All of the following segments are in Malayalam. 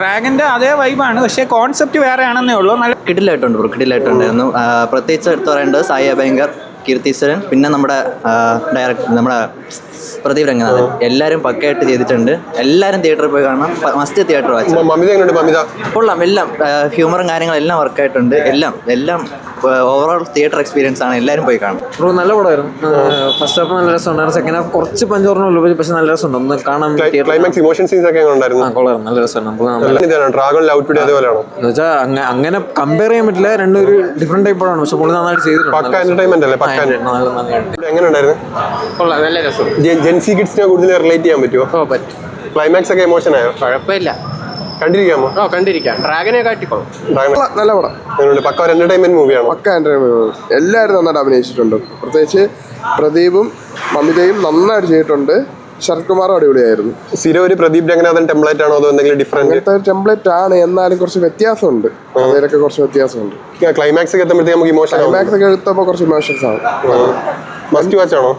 ഡ്രാഗന്റെ അതേ വൈബാണ്, പക്ഷേ കോൺസെപ്റ്റ് വേറെ ആണെന്നേ ഉള്ളൂ. നല്ല കിടിലായിട്ടുണ്ടായിരുന്നു. പ്രത്യേകിച്ച് എടുത്തു പറയേണ്ടത് സായി അഭയങ്കർ, കീർത്തിസുരൻ, പിന്നെ നമ്മുടെ ഡയറക്ടർ നമ്മുടെ പ്രദീപ് രംഗനാഥൻ, എല്ലാവരും പക്കയായിട്ട് ചെയ്തിട്ടുണ്ട്. എല്ലാവരും തിയേറ്ററിൽ പോയി കാണണം. Must theatre watch. കൊള്ളാം. എല്ലാം ഹ്യൂമറും കാര്യങ്ങളും എല്ലാം വർക്കായിട്ടുണ്ട്. എല്ലാം ഓവറോൾ തിയേറ്റർ എക്സ്പീരിയൻസ് ആണ്. എല്ലാവരും പോയി കാണും. നല്ല പടമായിരുന്നു. ഫസ്റ്റ് ഹാഫ് നല്ല രസമുണ്ടായിരുന്നു. സെക്കൻഡ് ഹാഫ് കുറച്ച് പഞ്ചോറിനുള്ളൂ, പക്ഷെ നല്ല രസമുണ്ട്. ഒന്ന് കാണാൻ ക്ലൈമാക്സ് ഇമോഷൻ സീൻസ് ഒക്കെ ഉണ്ടായിരുന്നു. കൊള്ളായിരുന്നു, നല്ല രസമുണ്ട്. ഡ്രാഗൺ ലവ് ടുഡേ അതേപോലെയാണോ എന്ന് വെച്ചാൽ അങ്ങനെ കമ്പയർ ചെയ്യാൻ പറ്റില്ല. രണ്ടൊരു ഡിഫറെന്റ് ടൈപ്പ് ആണ്, പക്ഷെ പുള്ളി നന്നായിട്ട് ചെയ്തിട്ടുണ്ട്. എന്റർടൈൻമെന്റ് അല്ലേ? എങ്ങനെ ഉണ്ടായിരുന്നു? നല്ല രസം. ജെൻസി കിഡ്സിനെ കൂടുതൽ റിലേറ്റ് ചെയ്യാൻ പറ്റുമോ? പറ്റും. ക്ലൈമാക്സ് ഒക്കെ ഇമോഷൻ ആയോ? കുഴപ്പമില്ല, കണ്ടിരിക്കാമോ? കണ്ടിരിക്കാം. ഡ്രാഗനെ കാട്ടിക്കോളും. നല്ല പടം, പക്ക ഒരു എന്റർടൈൻമെന്റ് മൂവിയാണ്. പക്ക എന്റർടൈൻമെന്റ്. എല്ലാവരും നന്നായിട്ട് അഭിനയിച്ചിട്ടുണ്ട്. പ്രത്യേകിച്ച് പ്രദീപും മമിതയും നന്നായിട്ട് ചെയ്തിട്ടുണ്ട്. ശരത് കുമാറും അടിപൊളിയായിരുന്നു. സ്ഥിരം ഒരു പ്രദീപ് രംഗനാഥൻ ടെംപ്ലേറ്റ് ആണോ അതോ എന്തെങ്കിലും ഡിഫറെന്റ്? അങ്ങനത്തെ ഒരു ടെംപ്ലേറ്റ് ആണ്, എന്നാലും കുറച്ച് വ്യത്യാസമുണ്ട്. അതിലൊക്കെ കുറച്ച് വ്യത്യാസമുണ്ട്. ക്ലൈമാക്സ് ഒക്കെ എത്തുമ്പോഴത്തേക്ക് നമുക്ക് ഇമോഷൻ ക്ലൈമാക്സ് ഒക്കെ എടുത്തപ്പോൾ കുറച്ച് ഇമോഷൻസ് ആണ്. മസ്റ്റ് വാച്ച് ആണോ?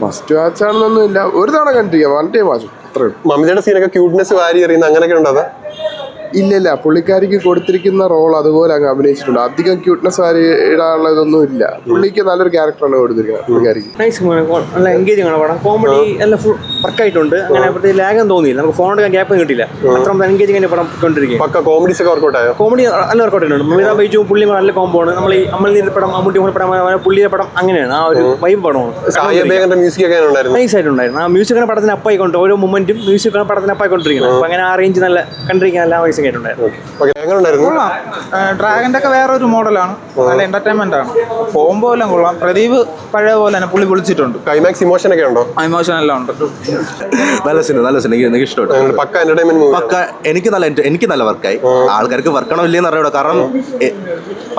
മസ്റ്റ് വാച്ച് ആണെന്നൊന്നുമില്ല, ഒരു തവണ കണ്ടിരിക്കാം. വൺ ടൈം വാച്ച്, അത്രേ ഉള്ളൂ. മമിതയുടെ സീനൊക്കെ ക്യൂട്ട്നെസ് വാരി എറിയുന്ന അങ്ങനെയൊക്കെ ഉണ്ടോ? ഇല്ല, പുള്ളിക്കാരിക്ക് കൊടുത്തിരിക്കുന്ന റോൾ അതുപോലെ അങ്ങ് അഭിനയിച്ചിട്ടുണ്ട്. അധികം ക്യൂട്ട്നെസ് വാരി ഇടാനുള്ള ഇതൊന്നും ഇല്ല. പുള്ളിക്ക് നല്ലൊരു ക്യാരക്ടറാണ് കൊടുത്തിരിക്കുന്നത് പുള്ളിക്കാരിക്ക്. നല്ല എൻഗേജിംഗ് ആണ് പടം. കോമഡി എല്ലാം ഫുൾ വർക്കായിട്ടുണ്ട്. അങ്ങനെ ലാഗം തോന്നിയില്ല. നമുക്ക് ഫോണിന്റെ ഗ്യാപ്പ് കിട്ടില്ല. അത്ര എൻഗേജിംഗ് തന്നെ പടം കൊണ്ടിരിക്കും. പക്ക കോമഡീസ് ഒക്കെ വർക്കൗട്ട് ആയോ? കോമഡി നല്ല വർക്കൗട്ട് ഉണ്ട്. മമിത ബൈജു പുള്ളി നല്ല കോമ്പോ ആണ്. നമ്മൾ ഈ അമൽനീർ പടം, മമ്മൂട്ടി പടം, പുള്ളിയുടെ പടം അങ്ങനെയാണ്. ആ ഒരു വൈബ് പടമാണ്. മ്യൂസിക് ഒക്കെ ഉണ്ടായിരുന്നു. നൈസ് ആയിട്ടുണ്ടായിരുന്നു. ആ മ്യൂസിക്കിനെ പടത്തിന് അപ്പായിക്കൊണ്ട് ഓരോ മൊമെന്റും മ്യൂസിക്കിനെ പടത്തിന് അപ്പായിക്കൊണ്ടിരിക്കണം. അപ്പൊ അങ്ങനെ ആ റേഞ്ച് നല്ല കണ്ടിരിക്കാൻ നല്ല നൈസ് ആയിട്ടുണ്ടായിരുന്നു. ഡ്രാഗന്റെ ഒക്കെ വേറൊരു മോഡലാണ്. നല്ല എന്റർടൈൻമെന്റ് ആണ്. പോകുമ്പോ എല്ലാം കൊള്ളാം. പ്രദീപ് പഴയ പോലെ തന്നെ പുള്ളി വിളിച്ചിട്ടുണ്ട്. ക്ലൈമാക്സ് ഇമോഷൻ ഒക്കെ ഉണ്ടോ? ഇമോഷൻ എല്ലാം ഉണ്ട്. നല്ല സിനിമ എനിക്ക് ഇഷ്ടപ്പെട്ടു. പക്ക എന്റർടൈൻമെന്റ് മൂവി. പക്ക എനിക്ക് നല്ല വർക്കായി. ആൾക്കാർക്ക് വർക്കണോ ഇല്ലെന്ന് അറിയൂടാ. കാരണം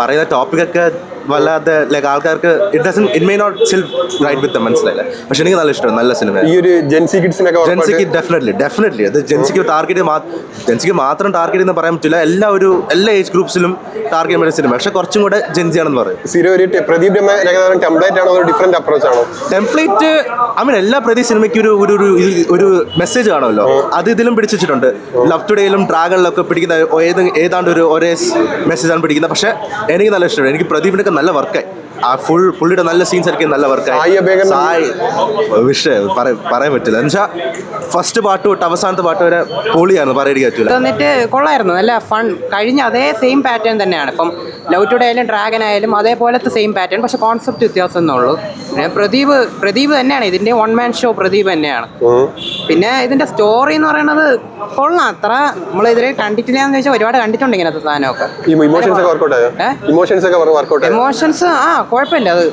പറയുന്ന ടോപ്പിക്കൊക്കെ വല്ലാതെ ലൈക്ക് ആൾക്കാർക്ക് it may not chill right with മനസ്സിലായില്ല. പക്ഷെ എനിക്ക് നല്ല ഇഷ്ടമാണ്. നല്ല സിനിമ. ഈ ഒരു ജെൻസിക്ക് ഡെഫിനറ്റ്ലി അത് ജെൻസിക്ക് മാത്രം ടാർഗറ്റ് ചെയ്യുന്ന പറയാൻ പറ്റില്ല. എല്ലാ ഏജ് ഗ്രൂപ്പ്സിലും ടാർഗറ്റ് ചെയ്യുന്ന സിനിമ. പക്ഷെ കുറച്ചും കൂടെ ജെൻസി ആണെന്ന് പറയും. പ്രദീപ് രംഗനാഥൻ ടെംപ്ലേറ്റ് ആണോ ഡിഫറെന്റ് അപ്രോച്ച് ആണോ? ടെംപ്ലേറ്റ് എല്ലാ പ്രദീപ് സിനിമയ്ക്ക് ഒരു മെസ്സേജ് കാണുമല്ലോ. അത് ഇതിലും പിടിച്ചിട്ടുണ്ട്. ലവ് ടുഡേയിലും ഡ്രാഗണിലൊക്കെ പിടിക്കുന്ന ഏതാണ്ട് ഒരേ മെസ്സേജാണ് പിടിക്കുന്നത്. പക്ഷെ എനിക്ക് നല്ല ഇഷ്ടമാണ്. എനിക്ക് പ്രദീപിനൊക്കെ നല്ല വർക്കായി. ആ പുള്ളിയുടെ നല്ല സീൻസ് ആയിരിക്കും നല്ല വർക്കായി. വിഷയം പറയാൻ പറ്റില്ല. എന്നുവെച്ചാൽ ഫസ്റ്റ് പാട്ട് തൊട്ട് അവസാനത്തെ പാട്ട് വരെ പൊളിയായിരുന്നു, പറയാൻ പറ്റില്ല. എന്നിട്ട് കൊള്ളായിരുന്നു. നല്ല ഫൺ. കഴിഞ്ഞ അതേ സെയിം പാറ്റേൺ തന്നെയാണ്. ഇപ്പം ലവ് ടുഡേ ആയാലും ഡ്രാഗൻ ആയാലും അതേപോലത്തെ സെയിം പാറ്റേൺ, പക്ഷെ കോൺസെപ്റ്റ് വ്യത്യാസം എന്നുള്ളൂ. പിന്നെ പ്രദീപ് തന്നെയാണ് ഇതിന്റെ വൺ മാൻ ഷോ. പ്രദീപ് തന്നെയാണ്. പിന്നെ ഇതിന്റെ സ്റ്റോറി എന്ന് പറയുന്നത് കൊള്ളാം. അത്ര നമ്മൾ ഇതിൽ കണ്ടിട്ടില്ലാന്ന് ചോദിച്ചാൽ ഒരുപാട് കണ്ടിട്ടുണ്ട് ഇങ്ങനത്തെ സാധനമൊക്കെ. എമോഷൻസ് കുഴപ്പമില്ല. അത്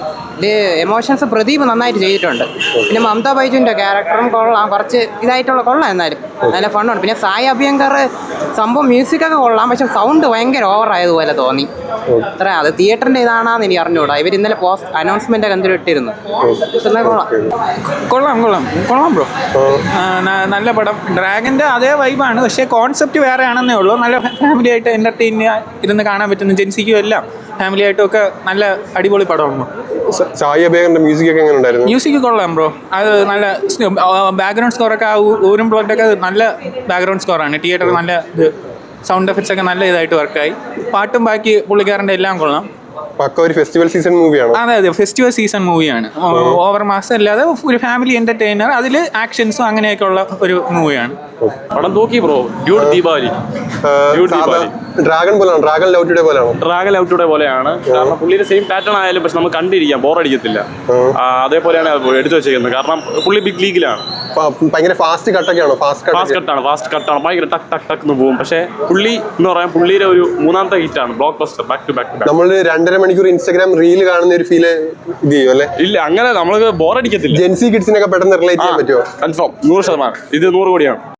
എമോഷൻസ് പ്രദീപ് നന്നായിട്ട് ചെയ്തിട്ടുണ്ട്. പിന്നെ മമത ബൈജുവിന്റെ ക്യാരക്ടറും കൊള്ളാം. കുറച്ച് ഇതായിട്ടുള്ള കൊള്ളാം. എന്നാലും നല്ല ഫണ്ണുണ്ട്. പിന്നെ സായി അഭ്യങ്കർ സംഭവം മ്യൂസിക്കൊക്കെ കൊള്ളാം, പക്ഷെ സൗണ്ട് ഭയങ്കര ഓവറായതുപോലെ തോന്നി. അത്ര അത് തിയേറ്ററിന്റെ ഇതാണെന്ന് എനിക്ക് അറിഞ്ഞുകൂടാ. ഇവർ ഇന്നലെ പോസ്റ്റ് അനൗൺസ്മെന്റ് ഒക്കെ എന്തെങ്കിലും ഇട്ടിരുന്നു. കൊള്ളാം ബ്രോ. നല്ല പടം. ഡ്രാഗന്റെ അതേ വൈബാണ്, പക്ഷേ കോൺസെപ്റ്റ് വേറെ ആണെന്നേ ഉള്ളൂ. നല്ല ഫാമിലി ആയിട്ട് എന്റർടൈൻ ഇരുന്ന് കാണാൻ പറ്റുന്ന ജെൻസിക്കും എല്ലാം ഫാമിലി ആയിട്ടും ഒക്കെ നല്ല അടിപൊളി പടമാണ്. മ്യൂസിക് കൊള്ളാം ബ്രോ. അത് നല്ല ബാക്ക്ഗ്രൗണ്ട് സ്കോറൊക്കെ ഊരുമ്പോഴൊക്കെ നല്ല ബാക്ക്ഗ്രൗണ്ട് സ്കോറാണ്. തിയേറ്റർ നല്ല ഇത് സൗണ്ട് എഫക്ട്സ് ഒക്കെ നല്ല ഇതായിട്ട് വർക്കായി. പാട്ടും ബാക്കി പുള്ളിക്കാരൻ്റെ എല്ലാം കൊള്ളാം. ഒരു ഫെസ്റ്റിവൽ സീസൺ മൂവിയാണ്. അതെ, ഫെസ്റ്റിവൽ സീസൺ മൂവിയാണ്. ഓവർ മാസം അല്ലാതെ ഒരു ഫാമിലി എന്റർടൈനർ. അതിൽ ആക്ഷൻസും അങ്ങനെയൊക്കെ ഉള്ള ഒരു മൂവിയാണ്. പടം നോക്കി ബ്രോ. ഡ്രാഗൺ പോലെയാണ്. ഡ്രാഗൺ ലവ് ടുഡേ പോലെയാണ്. കാരണം പുള്ളിയുടെ സെയിം പാറ്റേൺ ആയാലും പക്ഷെ നമുക്ക് കണ്ടിരിക്കാം, ബോറടിക്കത്തില്ല. അതേപോലെയാണ് എടുത്തു വെച്ചേക്കുന്നത്. കാരണം പുള്ളി ബിഗ് ലീഗിലാണ്. ഭയങ്കര ഫാസ്റ്റ് കട്ടൊക്കെയാണോ? ഫാസ്റ്റ് കട്ടാണ്. ഭയങ്കര ടക്ക് ടക്ക് ടക്ക് എന്ന് പോകും. പക്ഷെ പുള്ളി എന്ന് പറയാൻ പുള്ളിയുടെ ഒരു മൂന്നാമത്തെ ഹിറ്റാണ്. Blockbuster, back to back. നമ്മൾ 2.5 മണിക്കൂർ ഇൻസ്റ്റാഗ്രാം റീൽ കാണുന്ന ഒരു ഫീല് ഇത് ചെയ്യും അല്ലേ? ഇല്ല, അങ്ങനെ നമ്മൾക്ക് ബോറടിക്കത്തില്ല. ജെൻസി കിഡ്സിനൊക്കെ പെട്ടെന്ന് റിലേറ്റ് ചെയ്യാൻ പറ്റുമോ? കൺഫേം 100%. ഇത് 100 കോടിയാണ്.